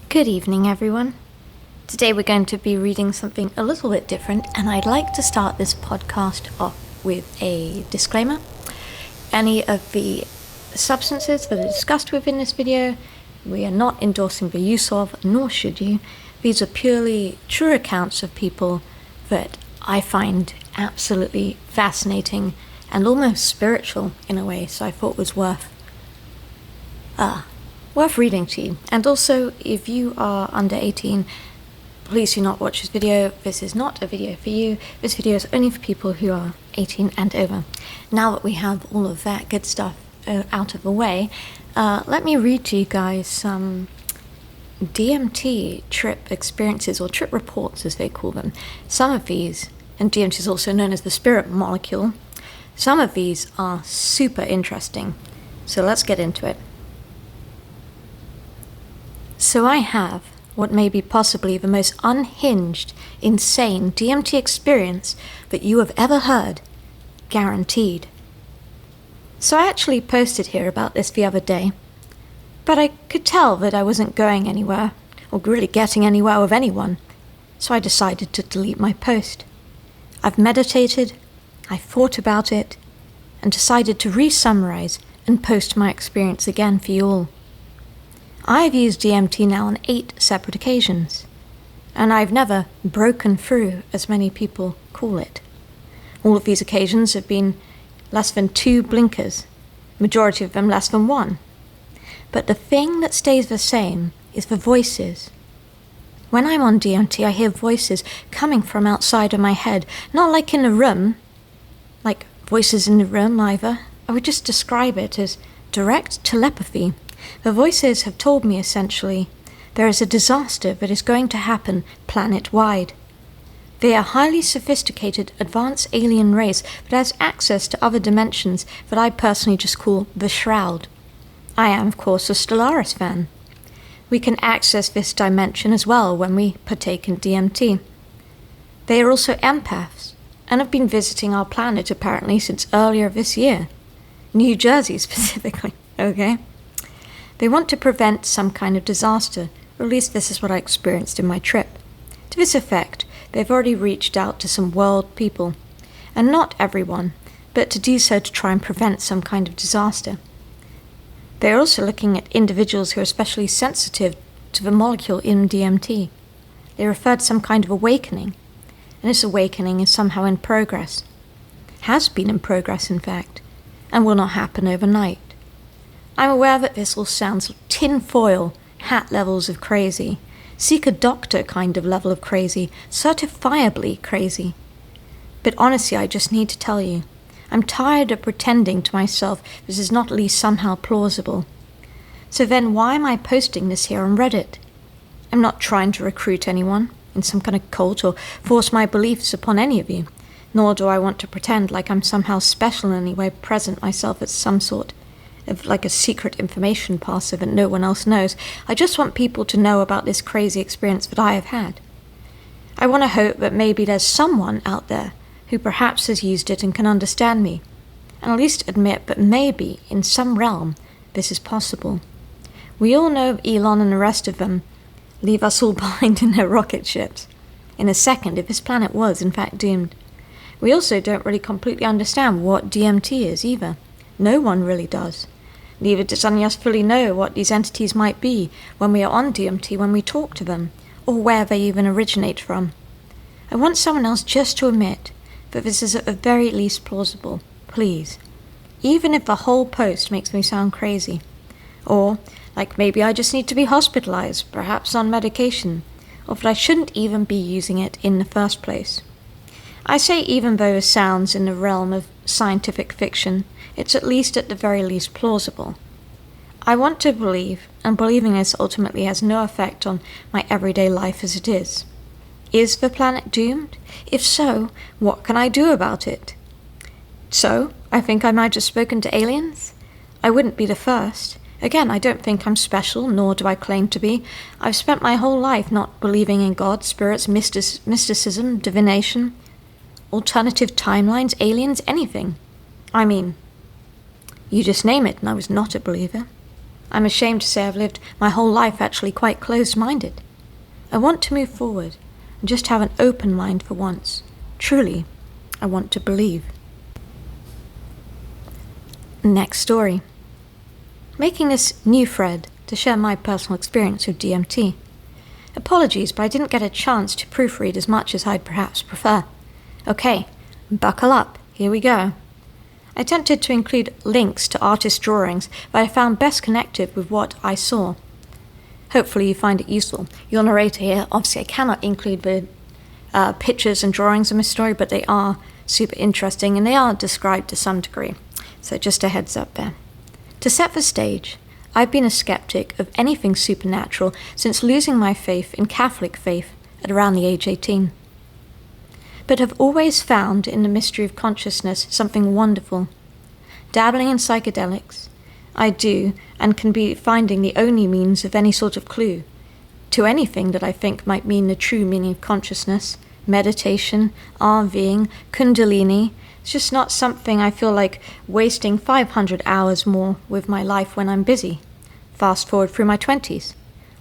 Good evening, everyone. Today we're going to be reading something a little bit different, and I'd like to start this podcast off with a disclaimer. Any of the substances that are discussed within this video, we are not endorsing the use of, nor should you. These are purely true accounts of people that I find absolutely fascinating and almost spiritual in a way, so I thought was worth reading to you. And also, if you are under 18, please do not watch this video. This is not a video for you. This video is only for people who are 18 and over. Now that we have all of that good stuff out of the way, let me read to you guys some DMT trip experiences, or trip reports as they call them. Some of these, and DMT is also known as the spirit molecule, some of these are super interesting. So let's get into it. So I have what may be possibly the most unhinged, insane DMT experience that you have ever heard, guaranteed. So I actually posted here about this the other day, but I could tell that I wasn't going anywhere, or really getting anywhere with anyone, so I decided to delete my post. I've meditated, I thought about it, and decided to re-summarize and post my experience again for you all. I've used DMT now on 8 separate occasions, and I've never broken through, as many people call it. All of these occasions have been less than 2 blinkers, majority of them less than 1. But the thing that stays the same is the voices. When I'm on DMT, I hear voices coming from outside of my head, not like in a room, like voices in the room either. I would just describe it as direct telepathy. The voices have told me essentially there is a disaster that is going to happen planet-wide. They are highly sophisticated, advanced alien race that has access to other dimensions that I personally just call the Shroud. I am, of course, a Stellaris fan. We can access this dimension as well when we partake in DMT. They are also empaths and have been visiting our planet apparently since earlier this year. New Jersey specifically, okay? They want to prevent some kind of disaster, or at least this is what I experienced in my trip. To this effect, they've already reached out to some world people, and not everyone, but to do so to try and prevent some kind of disaster. They are also looking at individuals who are especially sensitive to the molecule in DMT. They refer to some kind of awakening, and this awakening is somehow in progress. Has been in progress, in fact, and will not happen overnight. I'm aware that this all sounds tinfoil hat levels of crazy, seek a doctor kind of level of crazy, certifiably crazy. But honestly, I just need to tell you, I'm tired of pretending to myself this is not at least somehow plausible. So then why am I posting this here on Reddit? I'm not trying to recruit anyone in some kind of cult or force my beliefs upon any of you, nor do I want to pretend like I'm somehow special in any way, present myself as some sort of like a secret information passer that no one else knows. I just want people to know about this crazy experience that I have had. I want to hope that maybe there's someone out there who perhaps has used it and can understand me, and at least admit that maybe, in some realm, this is possible. We all know Elon and the rest of them leave us all behind in their rocket ships in a second if this planet was, in fact, doomed. We also don't really completely understand what DMT is either. No one really does. Neither does any of us fully know what these entities might be when we are on DMT, when we talk to them, or where they even originate from. I want someone else just to admit that this is at the very least plausible, please. Even if the whole post makes me sound crazy. Or, like maybe I just need to be hospitalized, perhaps on medication, or that I shouldn't even be using it in the first place. I say even though it sounds in the realm of scientific fiction, it's at least at the very least plausible. I want to believe, and believing this ultimately has no effect on my everyday life as it is. Is the planet doomed? If so, what can I do about it? So, I think I might have spoken to aliens? I wouldn't be the first. Again, I don't think I'm special, nor do I claim to be. I've spent my whole life not believing in God, spirits, mysticism, divination, alternative timelines, aliens, anything. I mean, you just name it, and I was not a believer. I'm ashamed to say I've lived my whole life actually quite closed-minded. I want to move forward and just have an open mind for once. Truly, I want to believe. Next story. Making this new thread to share my personal experience with DMT. Apologies, but I didn't get a chance to proofread as much as I'd perhaps prefer. Okay, buckle up, here we go. I attempted to include links to artist drawings, but I found best connected with what I saw. Hopefully you find it useful. Your narrator here, obviously I cannot include the pictures and drawings in my story, but they are super interesting and they are described to some degree. So just a heads up there. To set the stage, I've been a skeptic of anything supernatural since losing my faith in Catholic faith at around the age 18. But have always found in the mystery of consciousness something wonderful. Dabbling in psychedelics, I do and can be finding the only means of any sort of clue to anything that I think might mean the true meaning of consciousness, meditation, RVing, kundalini. It's just not something I feel like wasting 500 hours more with my life when I'm busy. Fast forward through my 20s.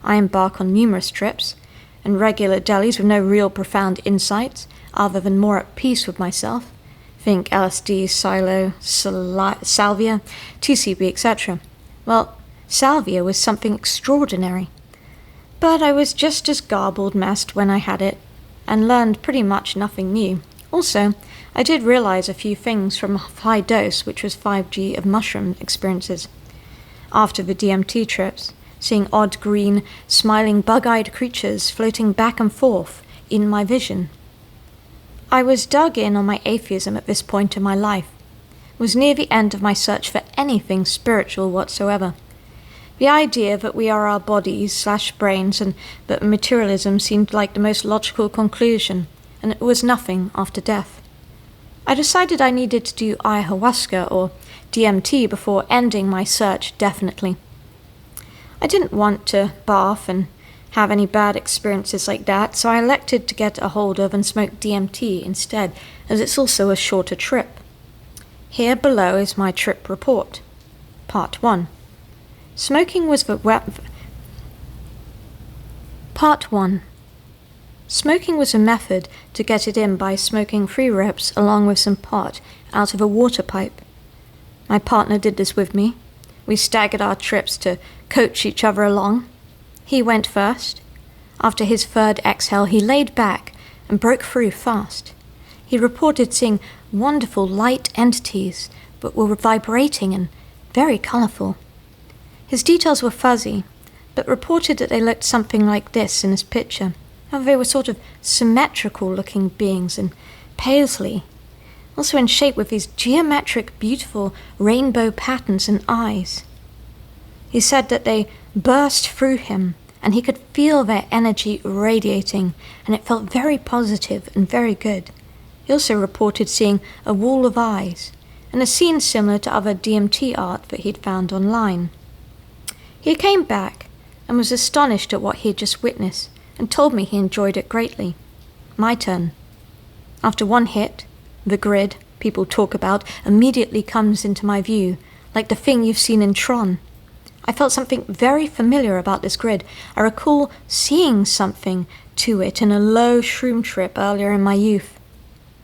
I embark on numerous trips and regular delis with no real profound insights other than more at peace with myself. Think LSD, Silo, Salvia, TCB, etc. Well, Salvia was something extraordinary. But I was just as garbled messed when I had it, and learned pretty much nothing new. Also, I did realize a few things from a high dose, which was 5G of mushroom experiences. After the DMT trips, seeing odd green, smiling bug-eyed creatures floating back and forth in my vision. I was dug in on my atheism at this point in my life. It was near the end of my search for anything spiritual whatsoever. The idea that we are our bodies/brains and that materialism seemed like the most logical conclusion, and it was nothing after death. I decided I needed to do ayahuasca or DMT before ending my search definitely. I didn't want to bath and have any bad experiences like that, so I elected to get a hold of and smoke DMT instead, as it's also a shorter trip. Here below is my trip report. Part 1. Smoking was the Part 1. Smoking was a method to get it in by smoking 3 reps along with some pot out of a water pipe. My partner did this with me. We staggered our trips to coach each other along. He went first. After his third exhale, he laid back and broke through fast. He reported seeing wonderful light entities, but were vibrating and very colorful. His details were fuzzy, but reported that they looked something like this in his picture. How they were sort of symmetrical-looking beings and paisley, also in shape with these geometric, beautiful rainbow patterns and eyes. He said that they burst through him, and he could feel their energy radiating, and it felt very positive and very good. He also reported seeing a wall of eyes, and a scene similar to other DMT art that he'd found online. He came back and was astonished at what he had just witnessed, and told me he enjoyed it greatly. My turn. After one hit, the grid people talk about immediately comes into my view, like the thing you've seen in Tron. I felt something very familiar about this grid. I recall seeing something to it in a low shroom trip earlier in my youth.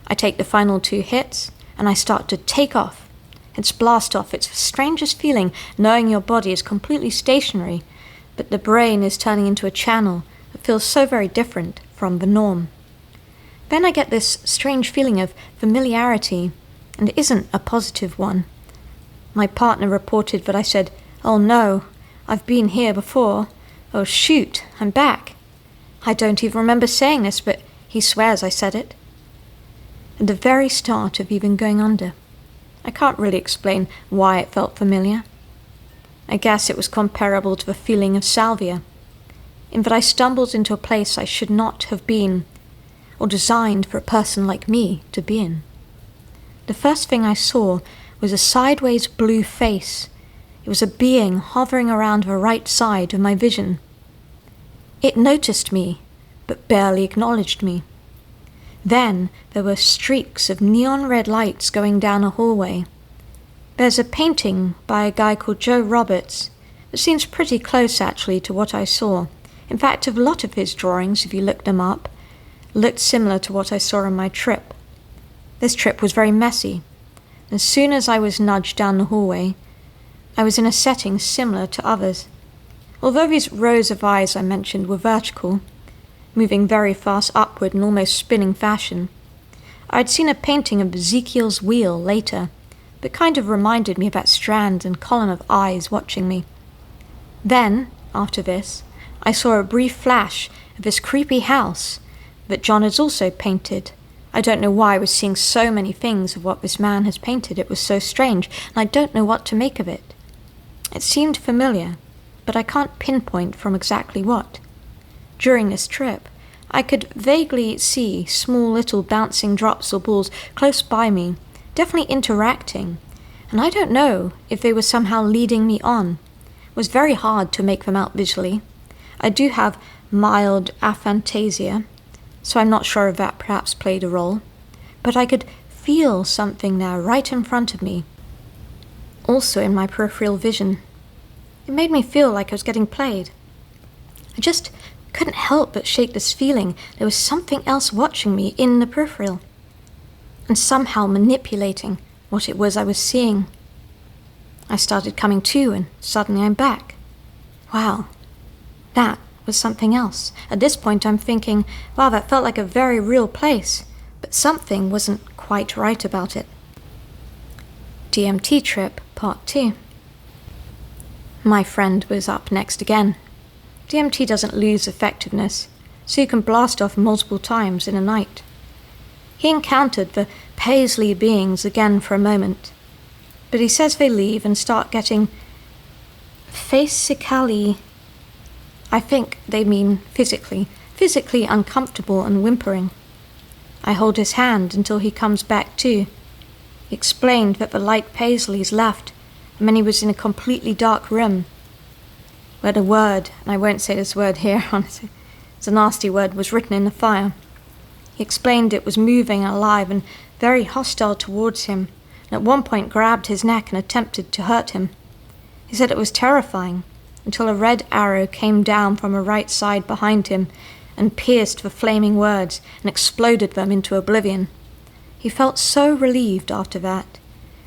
I take the final 2 hits, and I start to take off. It's blast off. It's the strangest feeling, knowing your body is completely stationary, but the brain is turning into a channel that feels so very different from the norm. Then I get this strange feeling of familiarity, and it isn't a positive one. My partner reported that I said, "Oh no, I've been here before. Oh shoot, I'm back." I don't even remember saying this, but he swears I said it. At the very start of even going under. I can't really explain why it felt familiar. I guess it was comparable to the feeling of salvia, in that I stumbled into a place I should not have been, or designed for a person like me to be in. The first thing I saw was a sideways blue face. It was a being hovering around the right side of my vision. It noticed me, but barely acknowledged me. Then there were streaks of neon red lights going down a hallway. There's a painting by a guy called Joe Roberts It seems pretty close, actually, to what I saw. In fact, a lot of his drawings, if you look them up, looked similar to what I saw on my trip. This trip was very messy. As soon as I was nudged down the hallway, I was in a setting similar to others. Although these rows of eyes I mentioned were vertical, moving very fast upward in almost spinning fashion, I had seen a painting of Ezekiel's wheel later, but kind of reminded me of that strand and column of eyes watching me. Then, after this, I saw a brief flash of this creepy house that John has also painted. I don't know why I was seeing so many things of what this man has painted. It was so strange, and I don't know what to make of it. It seemed familiar, but I can't pinpoint from exactly what. During this trip, I could vaguely see small little bouncing drops or balls close by me, definitely interacting, and I don't know if they were somehow leading me on. It was very hard to make them out visually. I do have mild aphantasia, so I'm not sure if that perhaps played a role, but I could feel something there right in front of me, also in my peripheral vision. It made me feel like I was getting played. I just couldn't help but shake this feeling there was something else watching me in the peripheral, and somehow manipulating what it was I was seeing. I started coming to, and suddenly I'm back. Wow, that was something else. At this point I'm thinking, wow, that felt like a very real place, but something wasn't quite right about it. DMT Trip Part 2. My friend was up next again. DMT doesn't lose effectiveness, so you can blast off multiple times in a night. He encountered the Paisley beings again for a moment, but he says they leave and start getting physically, I think they mean physically uncomfortable and whimpering. I hold his hand until he comes back too. He explained that the light Paisleys left, and then he was in a completely dark room, where the word, and I won't say this word here, honestly, it's a nasty word, was written in the fire. He explained it was moving and alive and very hostile towards him, and at one point grabbed his neck and attempted to hurt him. He said it was terrifying, until a red arrow came down from a right side behind him and pierced the flaming words and exploded them into oblivion. He felt so relieved after that,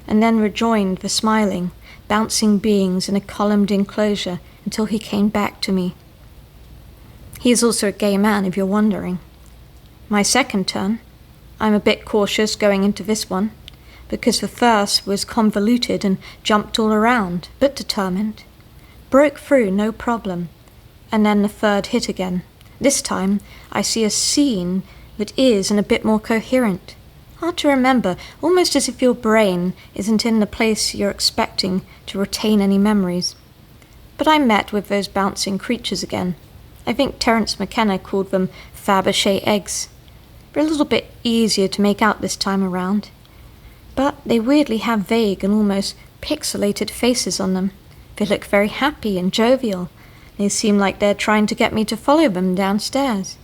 and then rejoined the smiling, bouncing beings in a columned enclosure until he came back to me. He is also a gay man, if you're wondering. My second turn, I'm a bit cautious going into this one, because the first was convoluted and jumped all around, but determined. Broke through, no problem, and then the third hit again. This time, I see a scene that is and a bit more coherent. Hard to remember, almost as if your brain isn't in the place you're expecting to retain any memories. But I met with those bouncing creatures again. I think Terence McKenna called them Fabergé eggs. They're a little bit easier to make out this time around, but they weirdly have vague and almost pixelated faces on them. They look very happy and jovial. They seem like they're trying to get me to follow them downstairs.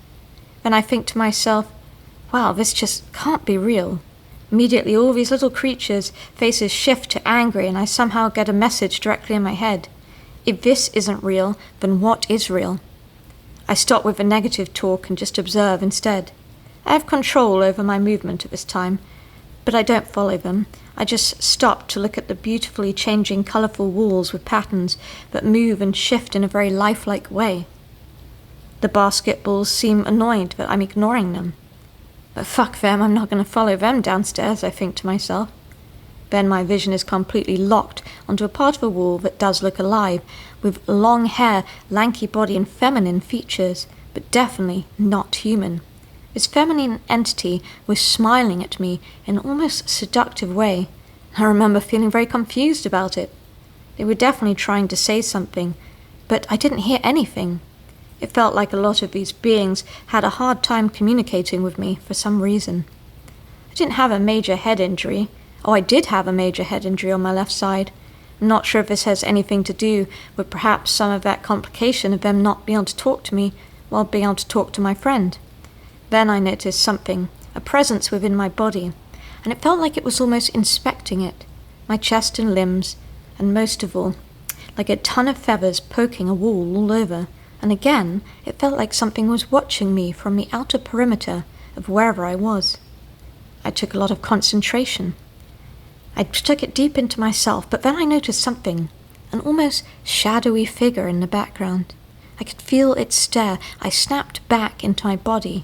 Then I think to myself, wow, this just can't be real. Immediately all these little creatures' faces shift to angry, and I somehow get a message directly in my head. If this isn't real, then what is real? I stop with the negative talk and just observe instead. I have control over my movement at this time, but I don't follow them. I just stop to look at the beautifully changing colourful walls with patterns that move and shift in a very lifelike way. The basketballs seem annoyed that I'm ignoring them. But fuck them, I'm not going to follow them downstairs, I think to myself. Then my vision is completely locked onto a part of the wall that does look alive, with long hair, lanky body and feminine features, but definitely not human. This feminine entity was smiling at me in an almost seductive way. I remember feeling very confused about it. They were definitely trying to say something, but I didn't hear anything. It felt like a lot of these beings had a hard time communicating with me for some reason. I didn't have a major head injury. Oh, I did have a major head injury on my left side. I'm not sure if this has anything to do with perhaps some of that complication of them not being able to talk to me while being able to talk to my friend. Then I noticed something, a presence within my body, and it felt like it was almost inspecting it, my chest and limbs, and most of all, like a ton of feathers poking a wall all over, and again it felt like something was watching me from the outer perimeter of wherever I was. I took a lot of concentration. I took it deep into myself, but then I noticed something, an almost shadowy figure in the background. I could feel its stare. I snapped back into my body.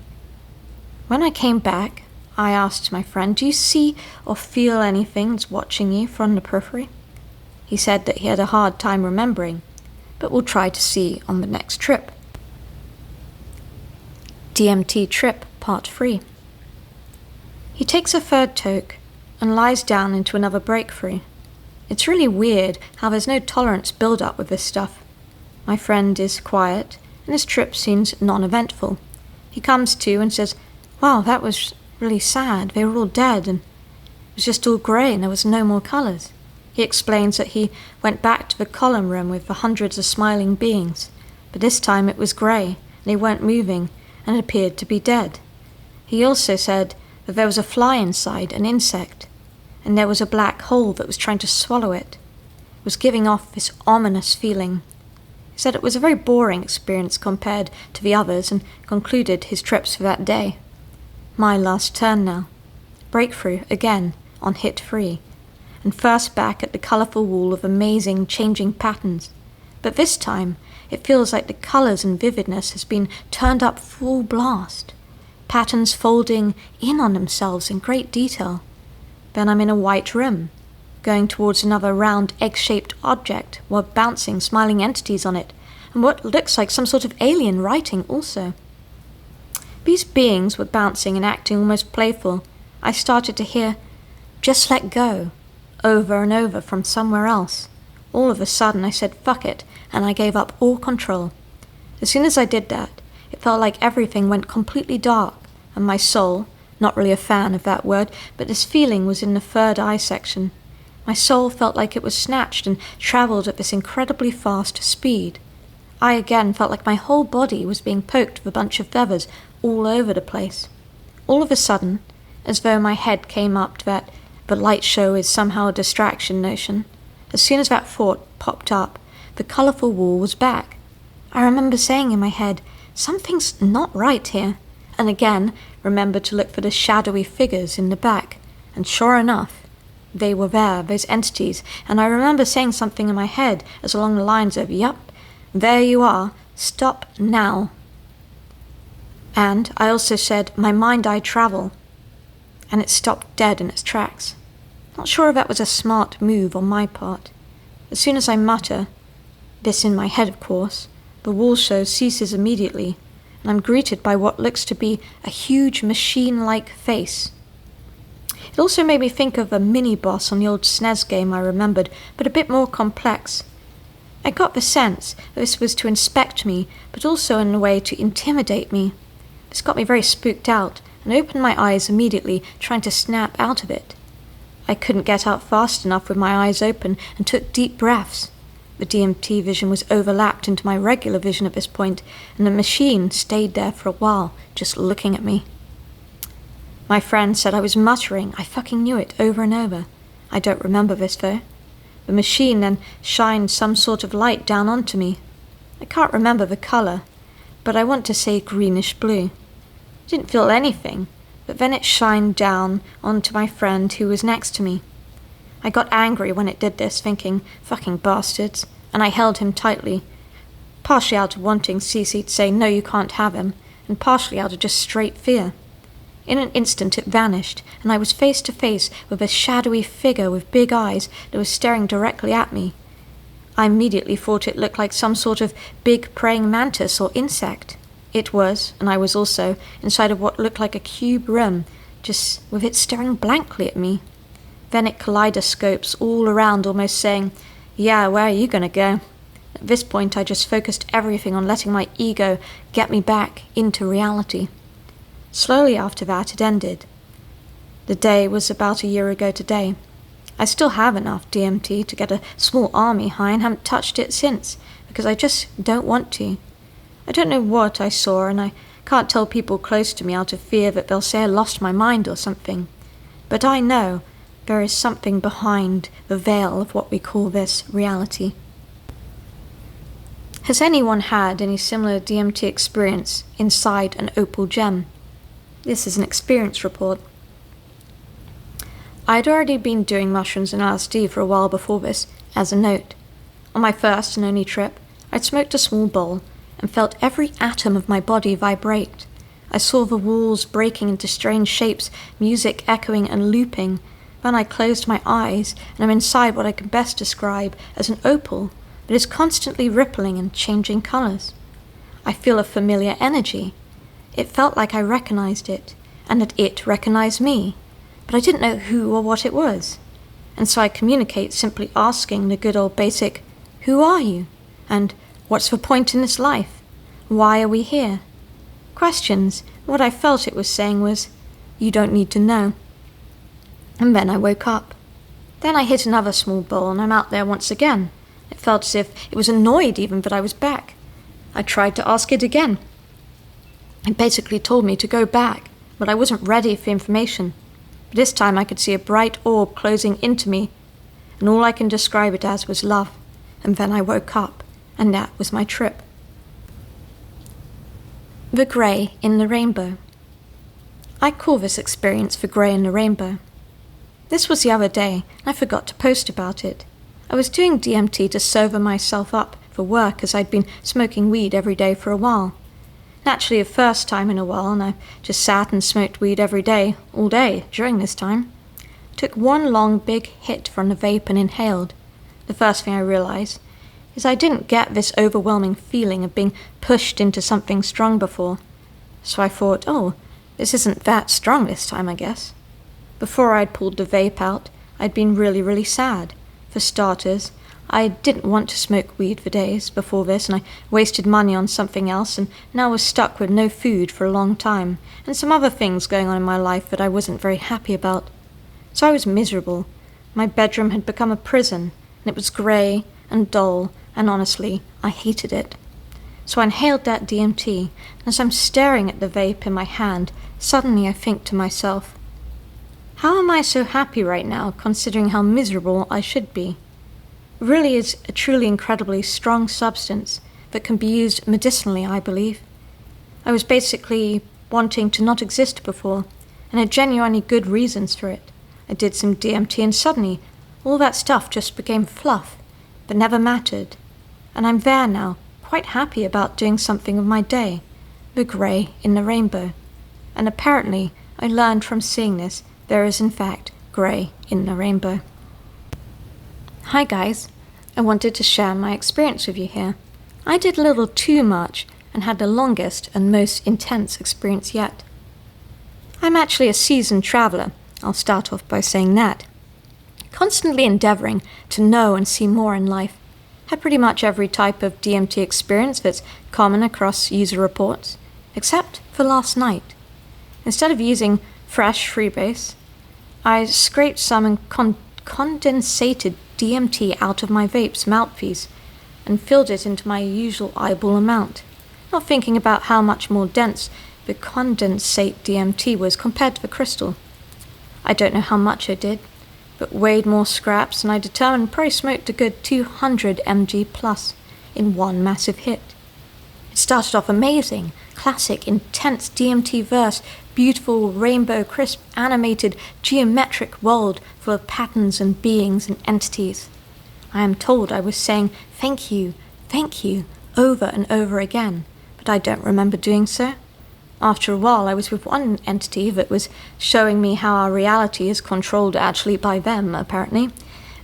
When I came back, I asked my friend, "Do you see or feel anything that's watching you from the periphery?" He said that he had a hard time remembering, but we'll try to see on the next trip. DMT Trip, Part 3. He takes a third toke and lies down into another breakthrough. It's really weird how there's no tolerance build-up with this stuff. My friend is quiet, and his trip seems non-eventful. He comes to and says, "Wow, that was really sad. They were all dead, and it was just all grey, and there was no more colours." He explains that he went back to the column room with the hundreds of smiling beings, but this time it was grey, and they weren't moving, and it appeared to be dead. He also said that there was a fly inside, an insect, and there was a black hole that was trying to swallow it. It was giving off this ominous feeling. He said it was a very boring experience compared to the others, and concluded his trips for that day. My last turn now. Breakthrough again on hit 3, and first back at the colourful wall of amazing changing patterns. But this time it feels like the colours and vividness has been turned up full blast. Patterns folding in on themselves in great detail. Then I'm in a white room, going towards another round egg-shaped object while bouncing smiling entities on it, and what looks like some sort of alien writing also. These beings were bouncing and acting almost playful. I started to hear, "Just let go," over and over from somewhere else. All of a sudden I said, "Fuck it," and I gave up all control. As soon as I did that, it felt like everything went completely dark, and my soul, not really a fan of that word, but this feeling was in the third eye section. My soul felt like it was snatched and travelled at this incredibly fast speed. I again felt like my whole body was being poked with a bunch of feathers all over the place. All of a sudden, as though my head came up to that the light show is somehow a distraction notion, as soon as that thought popped up, the colourful wall was back. I remember saying in my head, "Something's not right here," and again remembered to look for the shadowy figures in the back, and sure enough, they were there, those entities, and I remember saying something in my head as along the lines of, "Yup, there you are, stop now." And I also said, "My mind-eye travel," and it stopped dead in its tracks. Not sure if that was a smart move on my part. As soon as I mutter, this in my head of course, the wall show ceases immediately, and I'm greeted by what looks to be a huge machine-like face. It also made me think of a mini-boss on the old SNES game I remembered, but a bit more complex. I got the sense that this was to inspect me, but also in a way to intimidate me. This got me very spooked out, and opened my eyes immediately, trying to snap out of it. I couldn't get out fast enough with my eyes open, and took deep breaths. The DMT vision was overlapped into my regular vision at this point, and the machine stayed there for a while, just looking at me. My friend said I was muttering. I fucking knew it over and over. I don't remember this though. The machine then shined some sort of light down onto me. I can't remember the colour, but I want to say greenish blue. I didn't feel anything, but then it shined down onto my friend who was next to me. I got angry when it did this, thinking, "Fucking bastards," and I held him tightly, partially out of wanting Cece to say, "No, you can't have him," and partially out of just straight fear. In an instant it vanished, and I was face to face with a shadowy figure with big eyes that was staring directly at me. I immediately thought it looked like some sort of big praying mantis or insect. It was, and I was also, inside of what looked like a cube room, just with it staring blankly at me. Then it kaleidoscopes all around, almost saying, "Yeah, where are you gonna go?" At this point I just focused everything on letting my ego get me back into reality. Slowly after that it ended. The day was about a year ago today. I still have enough DMT to get a small army high and haven't touched it since, because I just don't want to. I don't know what I saw, and I can't tell people close to me out of fear that they'll say I lost my mind or something. But I know there is something behind the veil of what we call this reality. Has anyone had any similar DMT experience inside an opal gem? This is an experience report. I'd already been doing mushrooms and LSD for a while before this, as a note. On my first and only trip, I'd smoked a small bowl and felt every atom of my body vibrate. I saw the walls breaking into strange shapes, music echoing and looping. Then I closed my eyes, and I'm inside what I can best describe as an opal that is constantly rippling and changing colors. I feel a familiar energy. It felt like I recognized it, and that it recognized me, but I didn't know who or what it was. And so I communicate simply asking the good old basic, "Who are you?" and "What's the point in this life? Why are we here?" Questions. What I felt it was saying was, "You don't need to know." And then I woke up. Then I hit another small bowl and I'm out there once again. It felt as if it was annoyed even that I was back. I tried to ask it again. It basically told me to go back, but I wasn't ready for information. This time I could see a bright orb closing into me, and all I can describe it as was love. And then I woke up, and that was my trip. The grey in the rainbow. I call this experience the grey in the rainbow. This was the other day, and I forgot to post about it. I was doing DMT to sober myself up for work as I'd been smoking weed every day for a while. Naturally, the first time in a while, and I just sat and smoked weed every day, all day, during this time. Took one long big hit from the vape and inhaled. The first thing I realized is I didn't get this overwhelming feeling of being pushed into something strong before. So I thought, oh, this isn't that strong this time, I guess. Before I'd pulled the vape out, I'd been really, really sad. For starters, I didn't want to smoke weed for days before this, and I wasted money on something else, and now was stuck with no food for a long time, and some other things going on in my life that I wasn't very happy about. So I was miserable. My bedroom had become a prison, and it was grey and dull, and honestly, I hated it. So I inhaled that DMT, and as I'm staring at the vape in my hand, suddenly I think to myself, how am I so happy right now, considering how miserable I should be? It really is a truly incredibly strong substance that can be used medicinally, I believe. I was basically wanting to not exist before, and had genuinely good reasons for it. I did some DMT and suddenly all that stuff just became fluff that never mattered. And I'm there now, quite happy about doing something with my day, the grey in the rainbow. And apparently, I learned from seeing this, there is in fact grey in the rainbow. Hi guys, I wanted to share my experience with you here. I did a little too much and had the longest and most intense experience yet. I'm actually a seasoned traveller, I'll start off by saying that. Constantly endeavouring to know and see more in life. Had pretty much every type of DMT experience that's common across user reports, except for last night. Instead of using fresh freebase, I scraped some and condensated DMT out of my vape's mouthpiece and filled it into my usual eyeball amount, not thinking about how much more dense the condensate DMT was compared to the crystal. I don't know how much I did, but weighed more scraps, and I determined probably smoked a good 200 mg plus in one massive hit. It started off amazing, classic, intense DMT verse, beautiful, rainbow, crisp, animated, geometric world full of patterns and beings and entities. I am told I was saying thank you, over and over again, but I don't remember doing so. After a while, I was with one entity that was showing me how our reality is controlled actually by them, apparently,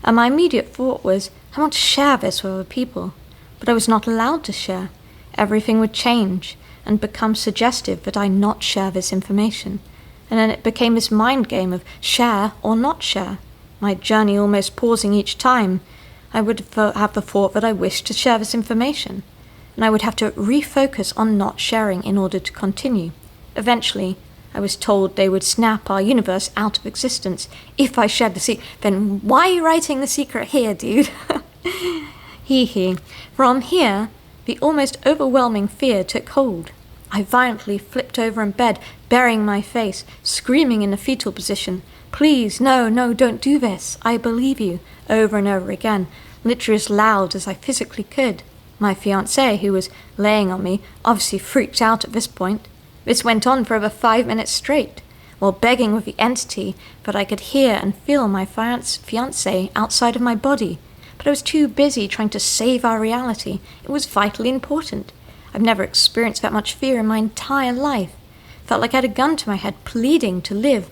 and my immediate thought was, I want to share this with other people, but I was not allowed to share. Everything would change and become suggestive that I not share this information, and then it became this mind game of share or not share, my journey almost pausing each time I would have the thought that I wished to share this information, and I would have to refocus on not sharing in order to continue. Eventually, I was told they would snap our universe out of existence if I shared the secret. Then why are you writing the secret here, dude? Hee. From here, the almost overwhelming fear took hold. I violently flipped over in bed, burying my face, screaming in a fetal position. Please, no, don't do this. I believe you, over and over again, literally as loud as I physically could. My fiancé, who was laying on me, obviously freaked out at this point. This went on for over 5 minutes straight, while begging with the entity that I could hear and feel my fiancé outside of my body. But I was too busy trying to save our reality. It was vitally important. I've never experienced that much fear in my entire life. Felt like I had a gun to my head, pleading to live.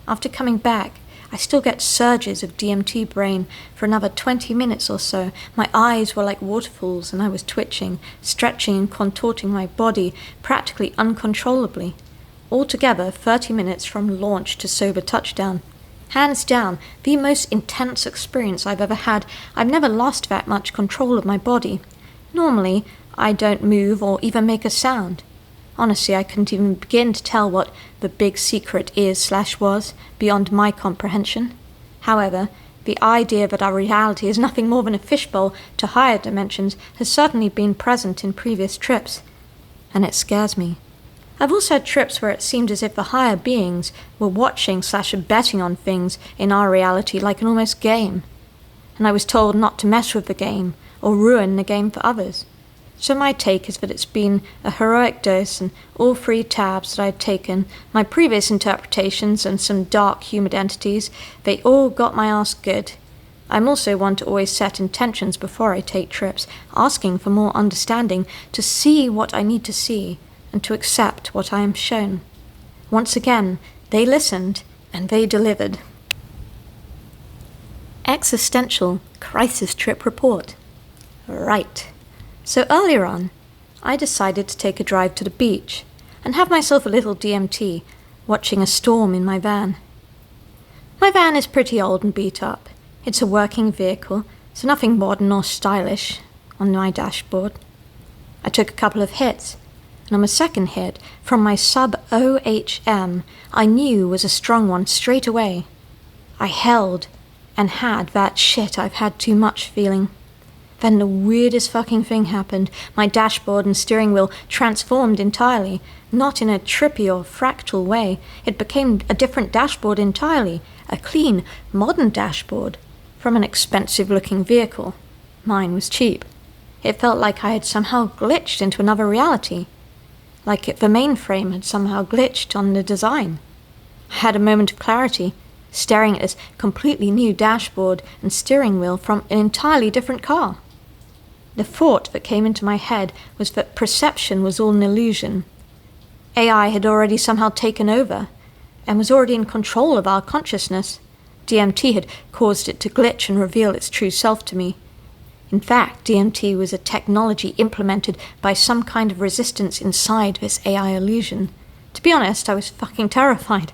After coming back, I still get surges of DMT brain for another 20 minutes or so. My eyes were like waterfalls and I was twitching, stretching and contorting my body practically uncontrollably. Altogether, 30 minutes from launch to sober touchdown. Hands down, the most intense experience I've ever had. I've never lost that much control of my body. Normally, I don't move or even make a sound. Honestly, I couldn't even begin to tell what the big secret is/was beyond my comprehension. However, the idea that our reality is nothing more than a fishbowl to higher dimensions has certainly been present in previous trips, and it scares me. I've also had trips where it seemed as if the higher beings were watching/betting on things in our reality like an almost game, and I was told not to mess with the game or ruin the game for others. So my take is that it's been a heroic dose, and all 3 tabs that I'd taken, my previous interpretations and some dark humid entities, they all got my ass good. I'm also one to always set intentions before I take trips, asking for more understanding, to see what I need to see, and to accept what I am shown. Once again, they listened, and they delivered. Existential Crisis Trip Report. Right. So earlier on, I decided to take a drive to the beach and have myself a little DMT, watching a storm in my van. My van is pretty old and beat up. It's a working vehicle, so nothing modern or stylish on my dashboard. I took a couple of hits, and on my second hit, from my sub-OHM, I knew was a strong one straight away. I held and had that shit I've had too much feeling. Then the weirdest fucking thing happened. My dashboard and steering wheel transformed entirely, not in a trippy or fractal way. It became a different dashboard entirely, a clean, modern dashboard, from an expensive-looking vehicle. Mine was cheap. It felt like I had somehow glitched into another reality, like the mainframe had somehow glitched on the design. I had a moment of clarity, staring at this completely new dashboard and steering wheel from an entirely different car. The thought that came into my head was that perception was all an illusion. AI had already somehow taken over, and was already in control of our consciousness. DMT had caused it to glitch and reveal its true self to me. In fact, DMT was a technology implemented by some kind of resistance inside this AI illusion. To be honest, I was fucking terrified.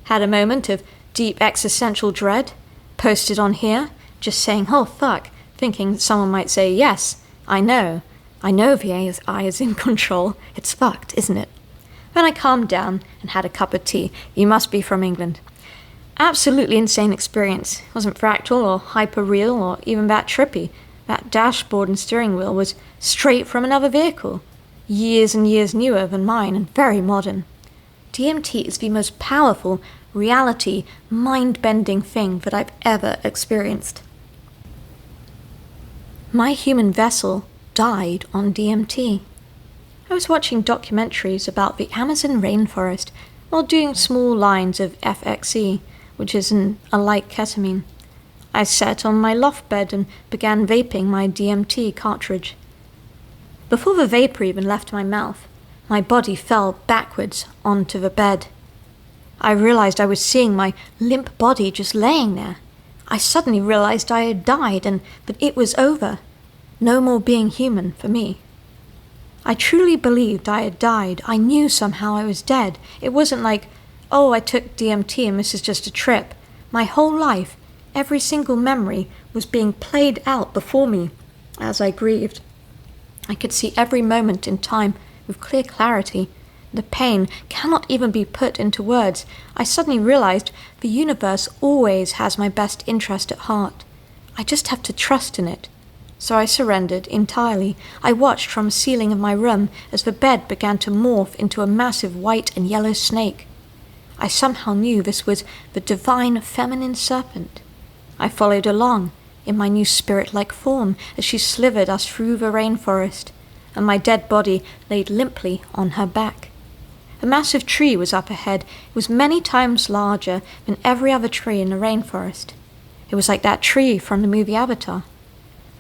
Had a moment of deep existential dread, posted on here, just saying, oh fuck, thinking that someone might say, yes, I know the AI is in control, it's fucked, isn't it? Then I calmed down and had a cup of tea. You must be from England. Absolutely insane experience. Wasn't fractal or hyper-real or even that trippy. That dashboard and steering wheel was straight from another vehicle, years and years newer than mine and very modern. DMT is the most powerful, reality, mind-bending thing that I've ever experienced. My human vessel died on DMT. I was watching documentaries about the Amazon rainforest while doing small lines of FXE, which is a light ketamine. I sat on my loft bed and began vaping my DMT cartridge. Before the vapor even left my mouth, my body fell backwards onto the bed. I realized I was seeing my limp body just laying there. I suddenly realized I had died and that it was over. No more being human for me. I truly believed I had died. I knew somehow I was dead. It wasn't like, oh, I took DMT and this is just a trip. My whole life, every single memory was being played out before me as I grieved. I could see every moment in time with clear clarity. The pain cannot even be put into words. I suddenly realized the universe always has my best interest at heart. I just have to trust in it. So I surrendered entirely. I watched from the ceiling of my room as the bed began to morph into a massive white and yellow snake. I somehow knew this was the divine feminine serpent. I followed along, in my new spirit-like form as she slithered us through the rainforest, and my dead body laid limply on her back. A massive tree was up ahead. It was many times larger than every other tree in the rainforest. It was like that tree from the movie Avatar.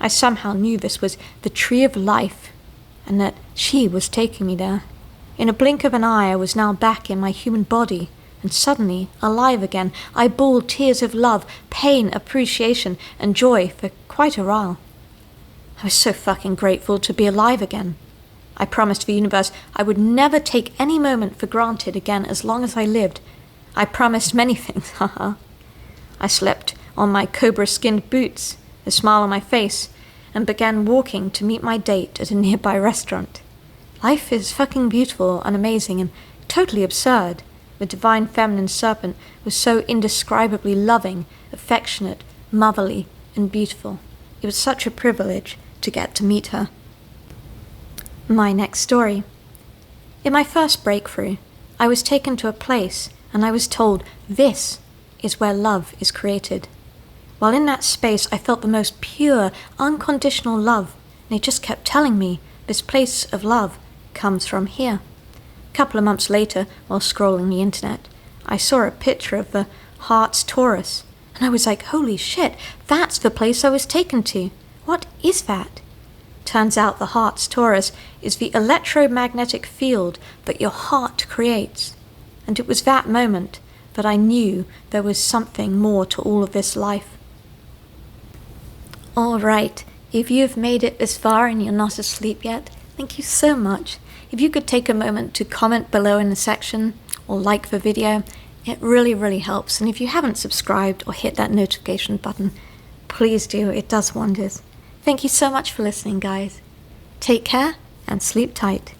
I somehow knew this was the tree of life, and that she was taking me there. In a blink of an eye, I was now back in my human body, and suddenly alive again. I bawled tears of love, pain, appreciation, and joy for quite a while. I was so fucking grateful to be alive again. I promised the universe I would never take any moment for granted again as long as I lived. I promised many things, haha. I slept on my cobra-skinned boots, a smile on my face, and began walking to meet my date at a nearby restaurant. Life is fucking beautiful and amazing and totally absurd. The divine feminine serpent was so indescribably loving, affectionate, motherly, and beautiful. It was such a privilege to get to meet her. My next story. In my first breakthrough, I was taken to a place and I was told this is where love is created. While in that space, I felt the most pure, unconditional love, and it just kept telling me this place of love comes from here. A couple of months later, while scrolling the internet, I saw a picture of the Heart's Taurus, and I was like, holy shit, that's the place I was taken to. What is that? Turns out the Heart's Taurus is the electromagnetic field that your heart creates. And it was that moment that I knew there was something more to all of this life. Alright, if you've made it this far and you're not asleep yet, thank you so much. If you could take a moment to comment below in the section or like the video, it really helps. And if you haven't subscribed or hit that notification button, please do, it does wonders. Thank you so much for listening, guys. Take care and sleep tight.